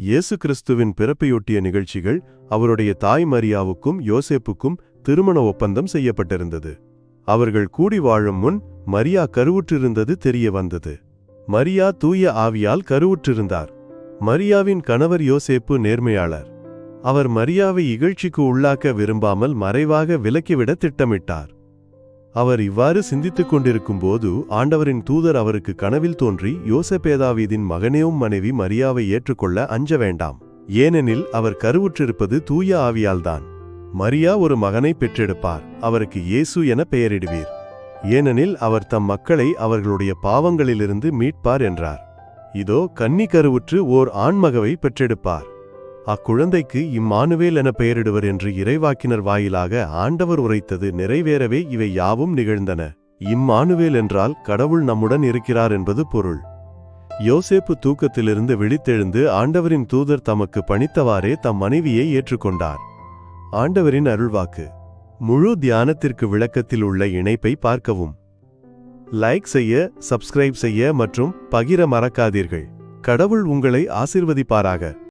இயேசு கிறிஸ்துவின் பிறப்பையொட்டிய நிகழ்ச்சிகள் அவருடைய தாய் மரியாவுக்கும் யோசேப்புக்கும் திருமண ஒப்பந்தம் செய்யப்பட்டிருந்தது. அவர்கள் கூடி வாழும் முன் மரியா கருவுற்றிருந்தது தெரிய வந்தது. மரியா தூய ஆவியால் கருவுற்றிருந்தார். மரியாவின் கணவர் யோசேப்பு நேர்மையாளர். அவர் மரியாவை இகழ்ச்சிக்கு உள்ளாக்க விரும்பாமல் மறைவாக விலக்கிவிட திட்டமிட்டார். அவர் இவ்வாறு சிந்தித்துக் கொண்டிருக்கும்போது ஆண்டவரின் தூதர் அவருக்கு கனவில் தோன்றி, யோசேப்பேதாவீதின் மகனேவும் மனைவி மரியாவை ஏற்றுக்கொள்ள அஞ்ச வேண்டாம், ஏனெனில் அவர் கருவுற்றிருப்பது தூய ஆவியால்தான். மரியா ஒரு மகனை பெற்றெடுப்பார், அவருக்கு இயேசு என பெயரிடுவீர், ஏனெனில் அவர் தம் மக்களை அவர்களுடைய பாவங்களிலிருந்து மீட்பார் என்றார். இதோ கன்னி கருவுற்று ஓர் ஆண்மகவை பெற்றெடுப்பார். அக்குழந்தைக்கு இம்மானுவேல் என பெயரிடுவர் என்று இறைவாக்கினர் வாயிலாக ஆண்டவர் உரைத்தது நிறைவேறவே இவை யாவும் நிகழ்ந்தன. இம்மானுவேல் என்றால் கடவுள் நம்முடன் இருக்கிறார் என்பது பொருள். யோசேப்பு தூக்கத்திலிருந்து விழித்தெழுந்து ஆண்டவரின் தூதர் தமக்கு பணித்தவாறே தம் மனைவியை ஏற்றுக்கொண்டார். ஆண்டவரின் அருள்வாக்கு. முழு தியானத்திற்கு விளக்கத்தில் உள்ள இணைப்பை பார்க்கவும். லைக் செய்ய, சப்ஸ்கிரைப் செய்ய மற்றும் பகிர மறக்காதீர்கள். கடவுள் உங்களை ஆசீர்வதிப்பாராக.